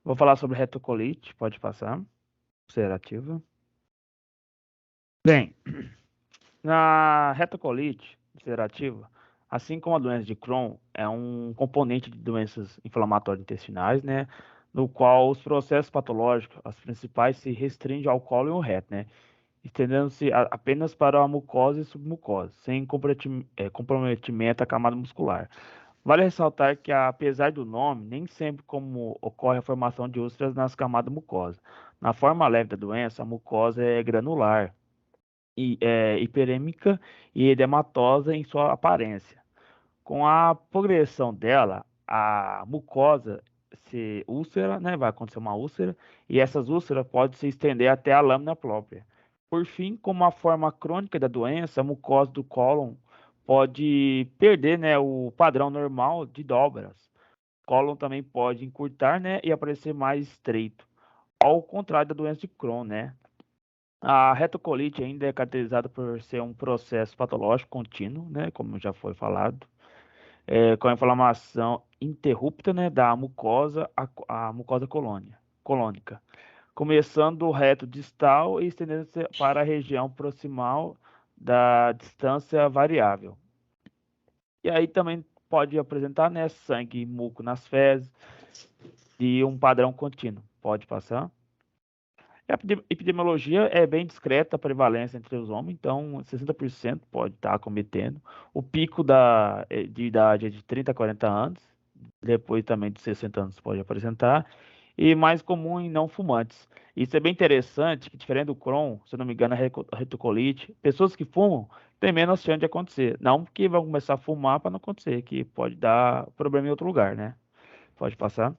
Vou falar sobre retocolite, pode passar, ulcerativa. Bem, na retocolite ulcerativa, assim como a doença de Crohn, é um componente de doenças inflamatórias intestinais, né? No qual os processos patológicos, as principais, se restringem ao colo e ao reto, né? Estendendo-se apenas para a mucosa e submucosa, sem comprometimento à camada muscular. Vale ressaltar que, apesar do nome, nem sempre como ocorre a formação de úlceras nas camadas mucosas. Na forma leve da doença, a mucosa é granular, hiperêmica e edematosa em sua aparência. Com a progressão dela, a mucosa se úlcera, né, vai acontecer uma úlcera, e essas úlceras podem se estender até a lâmina própria. Por fim, como a forma crônica da doença, a mucosa do cólon pode perder, né, o padrão normal de dobras. O cólon também pode encurtar, né, e aparecer mais estreito, ao contrário da doença de Crohn, né? A retocolite ainda é caracterizada por ser um processo patológico contínuo, né, como já foi falado, com a inflamação interrupta, né, da mucosa, a mucosa colônica, começando do reto distal e estendendo-se para a região proximal da distância variável. E aí também pode apresentar, né, sangue e muco nas fezes e um padrão contínuo. Pode passar. A epidemiologia é bem discreta a prevalência entre os homens, então 60% pode estar cometendo. O pico de idade é de 30 a 40 anos, depois também de 60 anos pode apresentar, e mais comum em não fumantes. Isso é bem interessante, que diferente do Crohn, se eu não me engano, a retocolite, pessoas que fumam têm menos chance de acontecer. Não porque vão começar a fumar para não acontecer, que pode dar problema em outro lugar, né? Pode passar.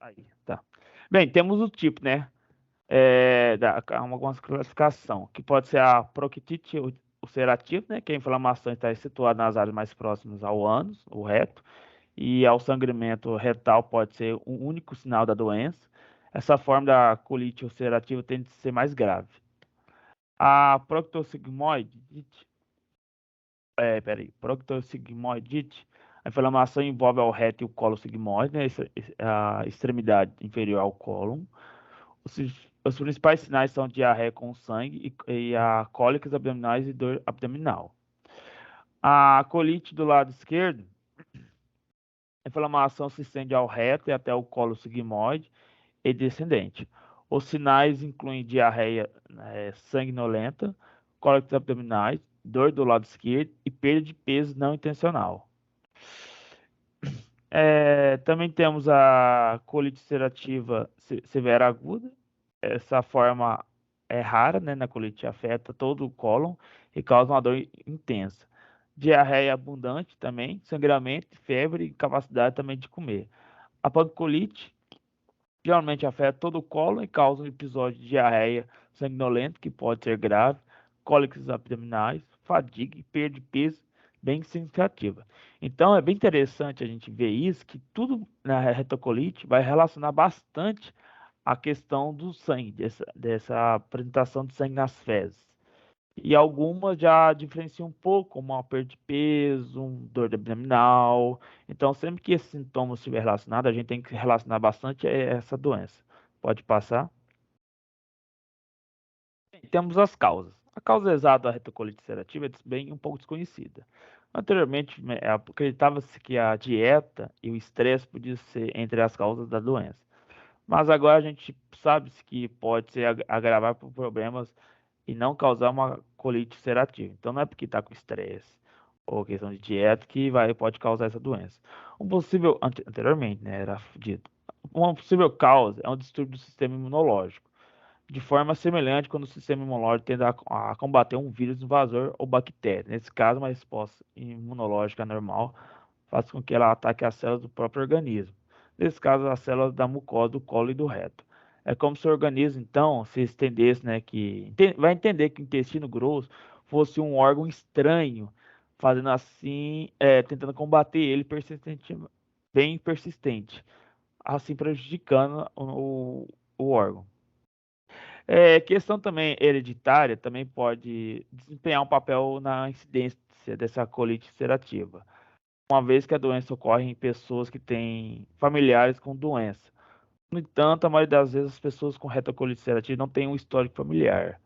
Aí, tá. Bem, temos o tipo, né? Algumas classificação, que pode ser a proctite ulcerativa, né, que a inflamação está situada nas áreas mais próximas ao ânus, o reto, e ao sangramento retal pode ser um único sinal da doença. Essa forma da colite ulcerativa tende a ser mais grave. A proctossigmoidite, proctossigmoidite, a inflamação envolve o reto e o colo sigmoide, né, a extremidade inferior ao cólon. Os principais sinais são diarreia com sangue e a cólicas abdominais e dor abdominal. A colite do lado esquerdo, a inflamação se estende ao reto e até o colo sigmoide e descendente. Os sinais incluem diarreia sanguinolenta, cólicas abdominais, dor do lado esquerdo e perda de peso não intencional. Também temos a colite ulcerativa severa aguda. Essa forma é rara, né, na colite, afeta todo o cólon e causa uma dor intensa. Diarreia abundante também, sangramento, febre e incapacidade também de comer. A pancolite geralmente afeta todo o cólon e causa um episódio de diarreia sanguinolenta, que pode ser grave, cólicas abdominais, fadiga e perda de peso bem significativa. Então é bem interessante a gente ver isso, que tudo na retocolite vai relacionar bastante a questão do sangue, dessa apresentação de sangue nas fezes. E algumas já diferenciam um pouco, como uma perda de peso, dor abdominal. Então, sempre que esse sintoma estiver relacionado, a gente tem que relacionar bastante a essa doença. Pode passar. Temos as causas. A causa exata da retocolite ulcerativa é bem um pouco desconhecida. Anteriormente, acreditava-se que a dieta e o estresse podiam ser entre as causas da doença. Mas agora a gente sabe que pode se agravar por problemas e não causar uma colite ulcerativa. Então não é porque está com estresse ou questão de dieta que pode causar essa doença. Anteriormente, né, era dito, uma possível causa é um distúrbio do sistema imunológico, de forma semelhante quando o sistema imunológico tende a combater um vírus invasor ou bactéria. Nesse caso, uma resposta imunológica normal faz com que ela ataque as células do próprio organismo. Nesse caso, as células da mucosa, do colo e do reto. É como se o organismo, então, se estendesse, né, vai entender que o intestino grosso fosse um órgão estranho, fazendo assim, tentando combater ele bem persistente, assim prejudicando o órgão. Questão também hereditária também pode desempenhar um papel na incidência dessa colite ulcerativa. uma vez que a doença ocorre em pessoas que têm familiares com doença. No entanto, a maioria das vezes as pessoas com retocolite ulcerativa não têm um histórico familiar.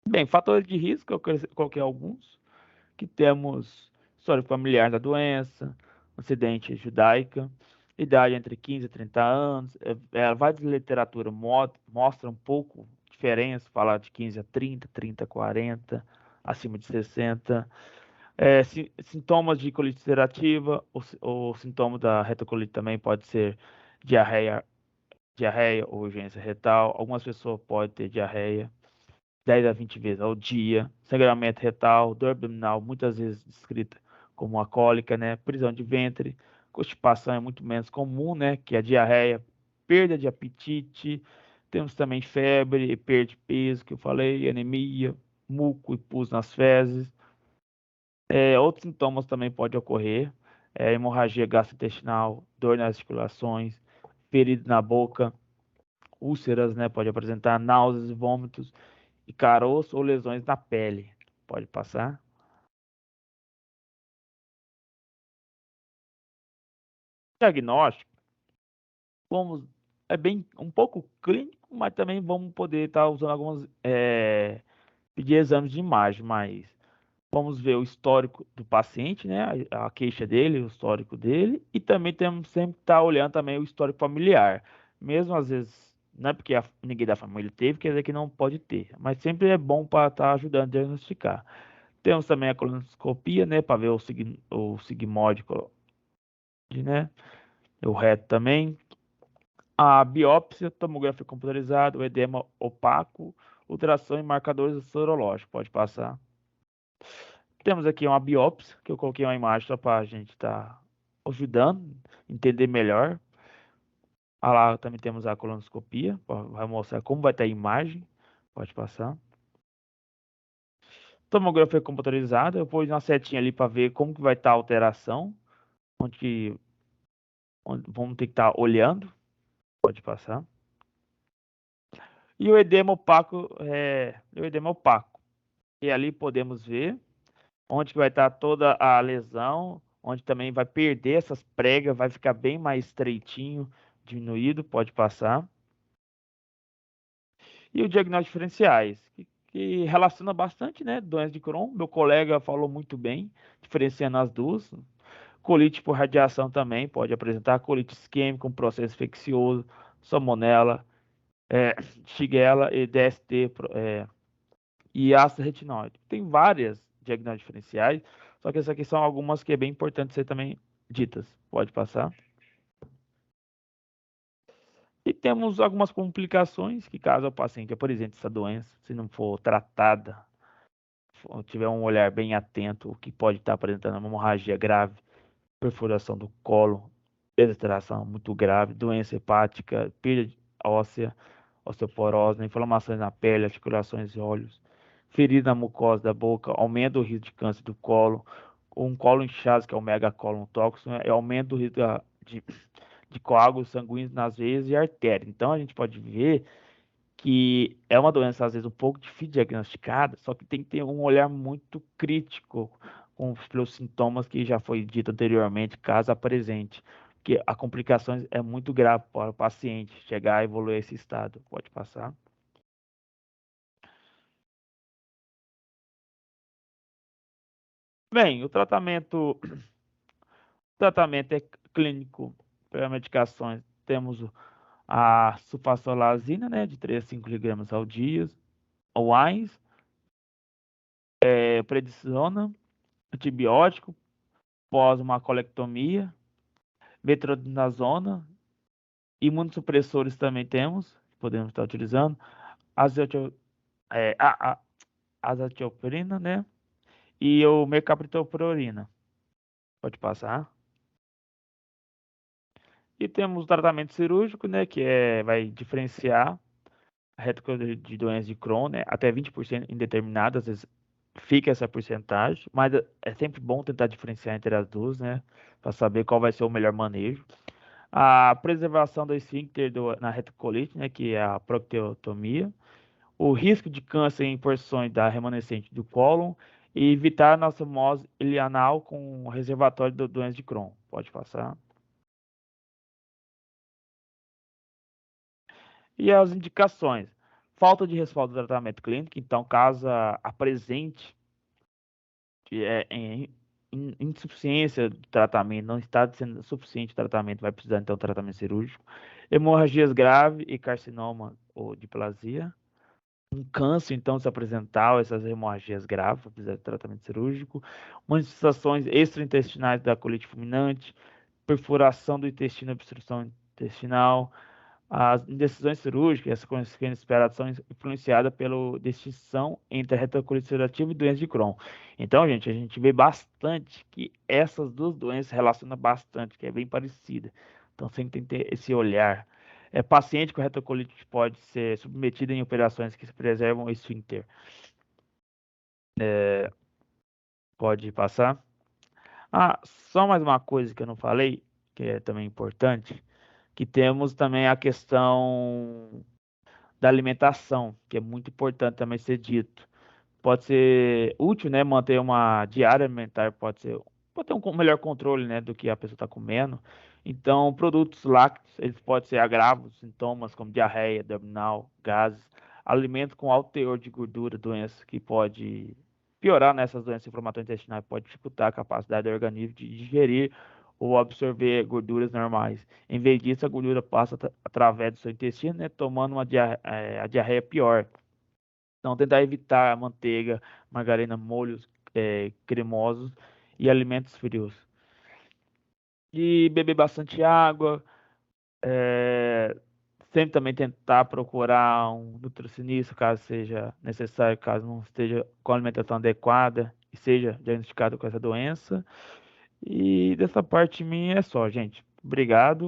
Bem, fatores de risco, eu coloquei alguns, que temos histórico familiar da doença, acidente judaica, idade entre 15 e 30 anos, várias literatura mostra um pouco diferença, falar de 15 a 30, 30 a 40, acima de 60. Sintomas de colite ulcerativa, o sintoma da retocolite também pode ser diarreia, diarreia ou urgência retal. Algumas pessoas podem ter diarreia 10 a 20 vezes ao dia, sangramento retal, dor abdominal, muitas vezes descrita como uma cólica, né? Prisão de ventre, constipação é muito menos comum, né? Que é a diarreia, perda de apetite, temos também febre, perda de peso, que eu falei, anemia, muco e pus nas fezes. Outros sintomas também podem ocorrer, hemorragia gastrointestinal, dor nas articulações, feridas na boca, úlceras, né? Pode apresentar náuseas e vômitos e caroço ou lesões na pele. Pode passar. Diagnóstico, vamos, é bem um pouco clínico, mas também vamos poder estar usando algumas, pedir exames de imagem, mas vamos ver o histórico do paciente, né? A queixa dele, o histórico dele, e também temos sempre que estar olhando também o histórico familiar. Mesmo às vezes, não é porque ninguém da família teve, quer dizer que não pode ter, mas sempre é bom para estar ajudando a diagnosticar. Temos também a colonoscopia, né, para ver o sigmóide, né, o reto também. A biópsia, tomografia computadorizada, o edema opaco, ultrassom e marcadores sorológicos. Pode passar. Temos aqui uma biópsia, que eu coloquei uma imagem só para a gente estar ajudando, entender melhor. Ah lá também temos a colonoscopia, vai mostrar como vai estar a imagem. Pode passar. Tomografia computadorizada, eu pus uma setinha ali para ver como que vai estar a alteração, onde, onde vamos ter que estar olhando. Pode passar. E o edema opaco o edema opaco. E ali podemos ver onde que vai estar toda a lesão, onde também vai perder essas pregas, vai ficar bem mais estreitinho, diminuído, pode passar. E o diagnóstico diferenciais, que relaciona bastante, né? Doença de Crohn, meu colega falou muito bem, diferenciando as duas. Colite por radiação também pode apresentar colite isquêmica, um processo infeccioso, salmonela, Shigella e DST, e ácido retinóide. Tem várias diagnósticos diferenciais, só que essas aqui são algumas que é bem importante ser também ditas. Pode passar. E temos algumas complicações que caso o paciente apresente essa doença, se não for tratada, tiver um olhar bem atento, o que pode estar apresentando uma hemorragia grave, perfuração do colo, desidratação muito grave, doença hepática, perda óssea, osteoporose, inflamações na pele, articulações e olhos, ferida na mucosa da boca, aumento do risco de câncer do colo, um colo inchado, que é o megacolon tóxico, né, aumento do risco de coágulos sanguíneos nas veias e artérias. Então a gente pode ver que é uma doença às vezes um pouco difícil de diagnosticada, só que tem que ter um olhar muito crítico pelos sintomas que já foi dito anteriormente, caso apresente, porque a complicações é muito grave para o paciente chegar a evoluir esse estado. Pode passar. Bem, o tratamento é clínico para medicações. Temos a sulfasalazina, né, de 3 a 5 miligramas ao dia, o AINS, prednisona, antibiótico, pós uma colectomia, metronidazona, imunossupressores também temos, podemos estar utilizando, azatio, é, a, a, azatioprina, né, e o mercaptopurina. Pode passar. E temos o tratamento cirúrgico, né, que vai diferenciar a retocolite de doenças de Crohn, né, até 20% em determinadas, às vezes fica essa porcentagem, mas é sempre bom tentar diferenciar entre as duas, né, para saber qual vai ser o melhor manejo. A preservação do esfíncter na retocolite, né, que é a procteotomia, o risco de câncer em porções da remanescente do cólon e evitar a anastomosi ileal com reservatório da doença de Crohn. Pode passar. E as indicações. Falta de respaldo do tratamento clínico, então, caso apresente insuficiência de tratamento, não está sendo suficiente o tratamento, vai precisar então de tratamento cirúrgico. Hemorragias graves e carcinoma ou displasia. Um câncer, então, se apresentar, essas hemorragias graves, vai precisar de tratamento cirúrgico. Manifestações extraintestinais da colite fulminante, perfuração do intestino, obstrução intestinal. As indecisões cirúrgicas, essas consequências esperadas, são influenciadas pela distinção entre a retocolite ulcerativa e doença de Crohn. Então, gente, a gente vê bastante que essas duas doenças se relacionam bastante, que é bem parecida. Então, você tem que ter esse olhar. Paciente com retocolite pode ser submetido em operações que preservam o esfíncter. Pode passar. Só mais uma coisa que eu não falei, que é também importante, que temos também a questão da alimentação, que é muito importante também ser dito. Pode ser útil, né, manter uma diária alimentar, pode ter um melhor controle, né, do que a pessoa está comendo. Então, produtos lácteos, eles podem ser agravos, sintomas como diarreia, abdominal, gases, alimentos com alto teor de gordura, doenças que pode piorar nessas doenças inflamatórias intestinais, pode dificultar a capacidade do organismo de digerir ou absorver gorduras normais. Em vez disso, a gordura passa através do seu intestino, né, tomando a diarreia pior. Então, tentar evitar manteiga, margarina, molhos cremosos e alimentos frios. E beber bastante água. é, Sempre também tentar procurar um nutricionista, caso seja necessário, caso não esteja com a alimentação adequada e seja diagnosticado com essa doença. E dessa parte minha é só, gente. Obrigado.